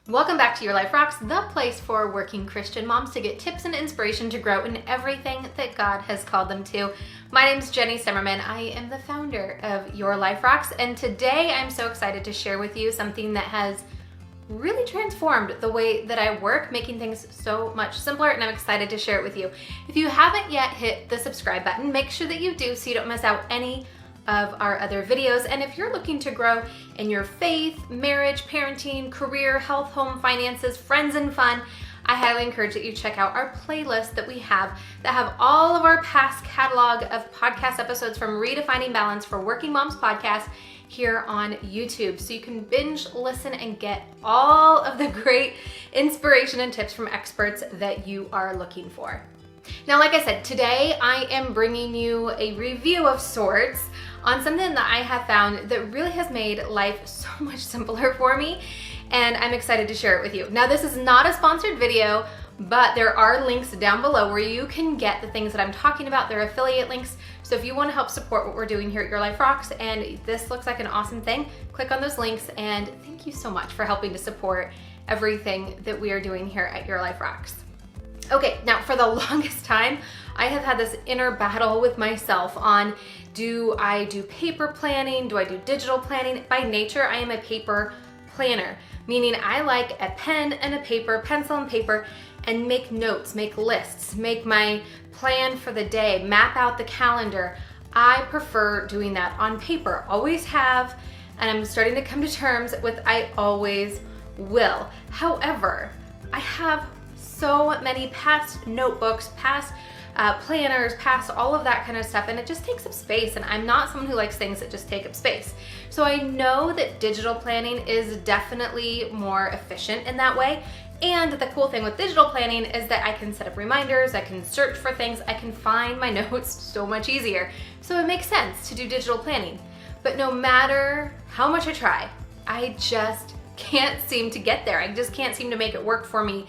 Welcome back to Your Life Rocks, the place for working Christian moms to get tips and inspiration to grow in everything that God has called them to. My name is Jenny Simmerman. I am the founder of Your Life Rocks, and today I'm so excited to share with you something that has really transformed the way that I work, making things so much simpler, and I'm excited to share it with you. If you haven't yet hit the subscribe button, make sure that you do so you don't miss out any of our other videos. And if you're looking to grow in your faith, marriage, parenting, career, health, home, finances, friends, and fun, I highly encourage that you check out our playlist that we have that have all of our past catalog of podcast episodes from Redefining Balance for Working Moms podcast here on YouTube. So you can binge, listen, and get all of the great inspiration and tips from experts that you are looking for. Now, like I said, today I am bringing you a review of sorts on something that I have found that really has made life so much simpler for me, and I'm excited to share it with you. Now, this is not a sponsored video, but there are links down below where you can get the things that I'm talking about. They're affiliate links, so if you want to help support what we're doing here at Your Life Rocks, and this looks like an awesome thing, click on those links, and thank you so much for helping to support everything that we are doing here at Your Life Rocks. Okay, now for the longest time, I have had this inner battle with myself on, do I do paper planning? Do I do digital planning? By nature, I am a paper planner, meaning I like a pen and a paper, pencil and paper, and make notes, make lists, make my plan for the day, map out the calendar. I prefer doing that on paper, always have, and I'm starting to come to terms with I always will. However, I have so many past notebooks, past planners, past all of that kind of stuff, and it just takes up space, and I'm not someone who likes things that just take up space. So I know that digital planning is definitely more efficient in that way, and the cool thing with digital planning is that I can set up reminders, I can search for things, I can find my notes so much easier. So it makes sense to do digital planning. But no matter how much I try, I just can't seem to get there. I just can't seem to make it work for me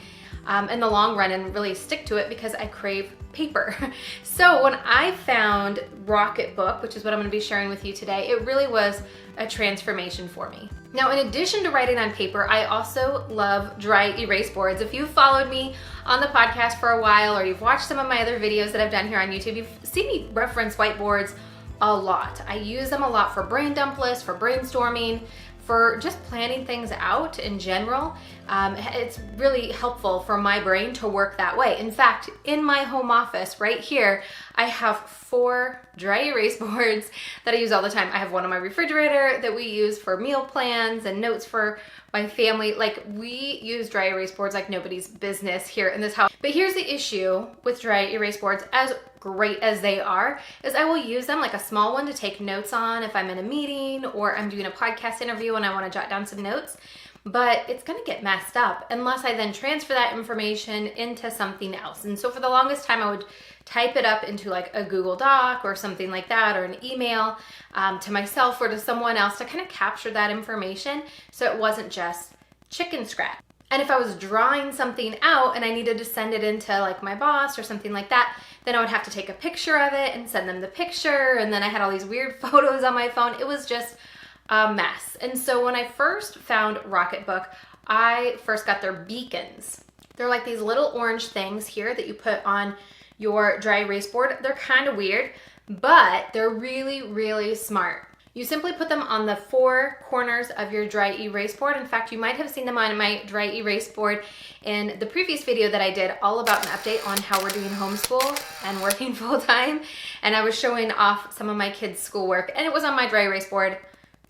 in the long run and really stick to it because I crave paper. So when I found Rocketbook, which is what I'm going to be sharing with you today, it really was a transformation for me. Now, in addition to writing on paper, I also love dry erase boards. If you've followed me on the podcast for a while, or you've watched some of my other videos that I've done here on YouTube, you've seen me reference whiteboards a lot. I use them a lot for brain dump lists, for brainstorming, for just planning things out in general. It's really helpful for my brain to work that way. In fact, in my home office right here, I have 4 dry erase boards that I use all the time. I have one on my refrigerator that we use for meal plans and notes for my family. Like, we use dry erase boards like nobody's business here in this house. But here's the issue with dry erase boards, as great as they are, is I will use them, like a small one, to take notes on if I'm in a meeting or I'm doing a podcast interview and I want to jot down some notes. But it's going to get messed up unless I then transfer that information into something else. And so for the longest time, I would type it up into like a Google Doc or something like that, or an email to myself or to someone else to kind of capture that information so it wasn't just chicken scratch. And if I was drawing something out and I needed to send it into like my boss or something like that, then I would have to take a picture of it and send them the picture. And then I had all these weird photos on my phone. It was just a mess. And so when I first found Rocketbook, I first got their beacons. They're like these little orange things here that you put on your dry erase board. They're kind of weird, but they're really, really smart. You simply put them on the 4 corners of your dry erase board. In fact, you might have seen them on my dry erase board in the previous video that I did all about an update on how we're doing homeschool and working full time. And I was showing off some of my kids' schoolwork, and it was on my dry erase board.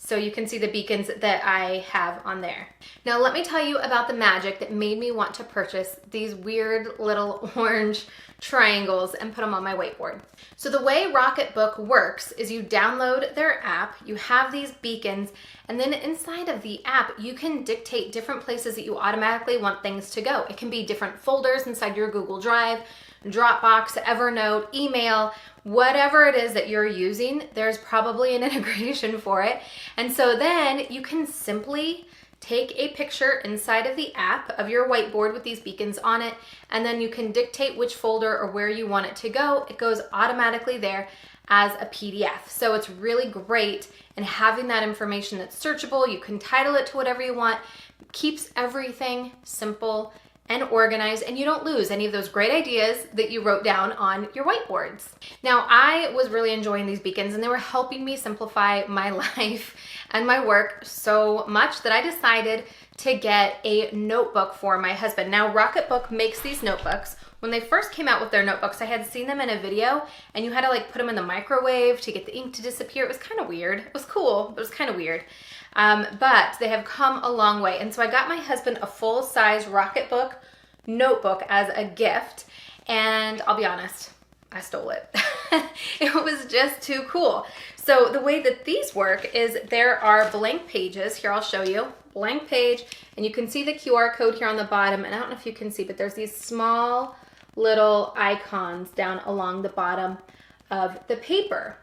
So you can see the beacons that I have on there. Now let me tell you about the magic that made me want to purchase these weird little orange triangles and put them on my whiteboard. So the way Rocketbook works is you download their app, you have these beacons, and then inside of the app, you can dictate different places that you automatically want things to go. It can be different folders inside your Google Drive, Dropbox, Evernote, email, whatever it is that you're using, there's probably an integration for it. And so then you can simply take a picture inside of the app of your whiteboard with these beacons on it, and then you can dictate which folder or where you want it to go. It goes automatically there as a PDF. So it's really great in having that information that's searchable. You can title it to whatever you want, keeps everything simple and organized, and you don't lose any of those great ideas that you wrote down on your whiteboards. Now, I was really enjoying these beacons, and they were helping me simplify my life and my work so much that I decided to get a notebook for my husband. Now, Rocketbook makes these notebooks. When they first came out with their notebooks, I had seen them in a video, and you had to like put them in the microwave to get the ink to disappear. It was kind of weird. It was cool, but it was kind of weird. But they have come a long way. And so I got my husband a full-size Rocketbook notebook as a gift. And I'll be honest, I stole it. It was just too cool. So the way that these work is there are blank pages. Here, I'll show you. Blank page. And you can see the QR code here on the bottom. And I don't know if you can see, but there's these small little icons down along the bottom of the paper.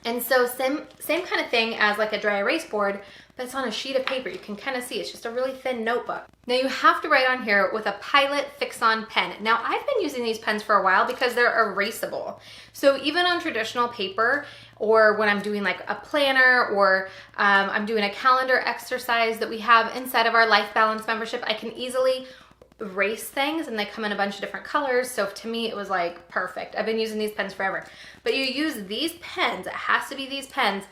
And so same kind of thing as like a dry erase board, but it's on a sheet of paper. You can kind of see it's just a really thin notebook. Now you have to write on here with a Pilot Fix-On pen. Now I've been using these pens for a while because they're erasable. So even on traditional paper, or when I'm doing like a planner, or I'm doing a calendar exercise that we have inside of our Life Balance membership, I can easily erase things, and they come in a bunch of different colors. So to me, it was like perfect. I've been using these pens forever. But you use these pens, it has to be these pens,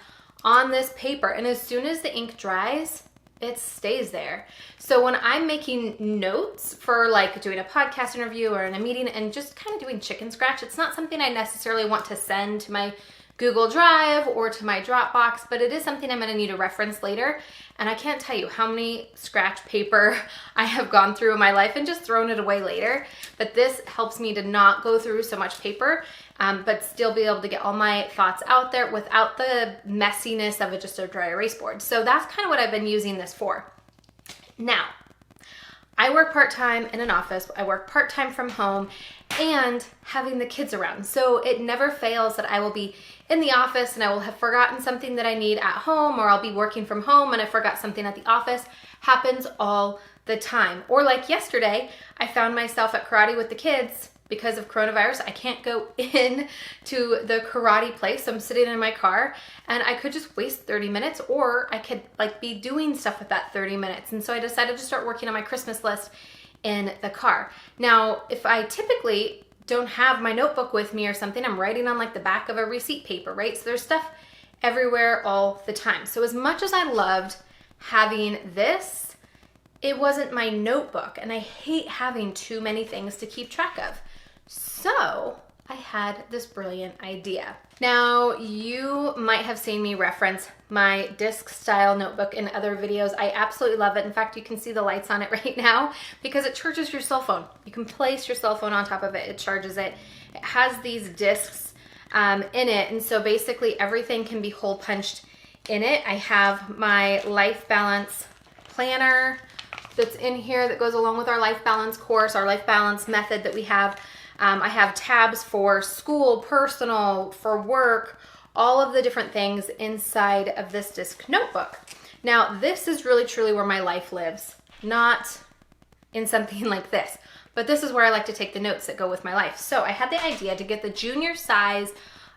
on this paper, and as soon as the ink dries, it stays there. So when I'm making notes for like doing a podcast interview or in a meeting and just kind of doing chicken scratch, it's not something I necessarily want to send to my Google Drive or to my Dropbox, but it is something I'm going to need to reference later. And I can't tell you how many scratch paper I have gone through in my life and just thrown it away later. But this helps me to not go through so much paper, but still be able to get all my thoughts out there without the messiness of just a dry erase board. So that's kind of what I've been using this for. Now, I work part-time in an office, I work part-time from home, and having the kids around. So it never fails that I will be in the office and I will have forgotten something that I need at home, or I'll be working from home and I forgot something at the office. Happens all the time. Or like yesterday, I found myself at karate with the kids. Because of coronavirus, I can't go in to the karate place. So I'm sitting in my car and I could just waste 30 minutes, or I could like be doing stuff with that 30 minutes. And so I decided to start working on my Christmas list in the car. Now, if I typically don't have my notebook with me or something, I'm writing on like the back of a receipt paper, right? So there's stuff everywhere all the time. So as much as I loved having this, it wasn't my notebook, and I hate having too many things to keep track of. So I had this brilliant idea. Now, you might have seen me reference my disc style notebook in other videos. I absolutely love it. In fact, you can see the lights on it right now because it charges your cell phone. You can place your cell phone on top of it. It charges it. It has these discs in it. And so basically everything can be hole punched in it. I have my Life Balance planner that's in here that goes along with our Life Balance course, our Life Balance method that we have. I have tabs for school, personal, for work, all of the different things inside of this disc notebook. Now, this is really truly where my life lives, not in something like this, but this is where I like to take the notes that go with my life. So I had the idea to get the junior size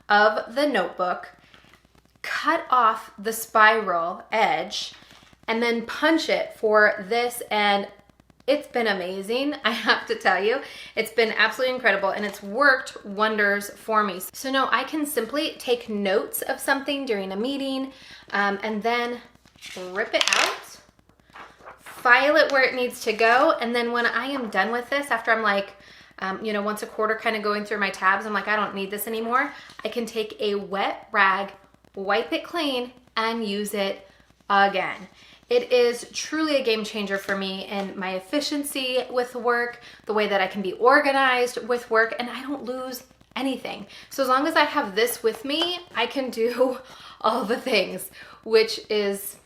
of the notebook, cut off the spiral edge, and then punch it for this, and it's been amazing, I have to tell you. It's been absolutely incredible, and it's worked wonders for me. So now I can simply take notes of something during a meeting, and then rip it out, file it where it needs to go, and then when I am done with this, after I'm like, once a quarter kind of going through my tabs, I'm like, I don't need this anymore. I can take a wet rag, wipe it clean, and use it again. It is truly a game changer for me in my efficiency with work, the way that I can be organized with work, and I don't lose anything. So as long as I have this with me, I can do all the things, which is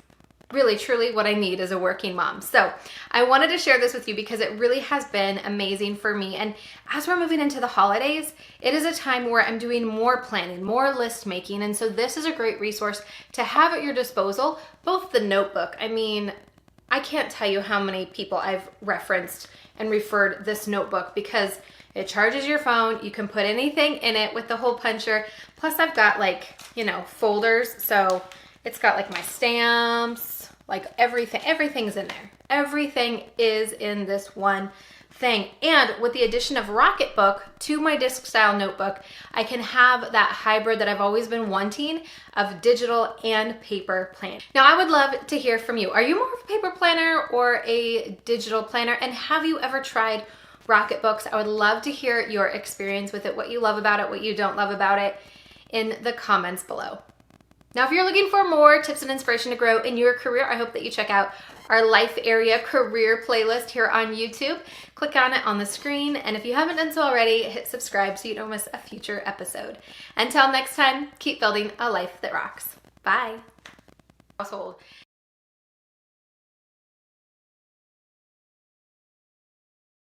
really truly what I need as a working mom. So I wanted to share this with you because it really has been amazing for me. And as we're moving into the holidays, it is a time where I'm doing more planning, more list making. And so this is a great resource to have at your disposal, both the notebook. I mean, I can't tell you how many people I've referenced and referred this notebook because it charges your phone. You can put anything in it with the hole puncher. Plus I've got folders. So it's got like my stamps, like everything's in there. Everything is in this one thing. And with the addition of Rocketbook to my disc style notebook, I can have that hybrid that I've always been wanting of digital and paper plan. Now, I would love to hear from you. Are you more of a paper planner or a digital planner? And have you ever tried Rocketbooks? I would love to hear your experience with it, what you love about it, what you don't love about it, in the comments below. Now, if you're looking for more tips and inspiration to grow in your career, I hope that you check out our life area career playlist here on YouTube. Click on it on the screen, and if you haven't done so already, hit subscribe so you don't miss a future episode. Until next time, keep building a life that rocks. Bye. Household.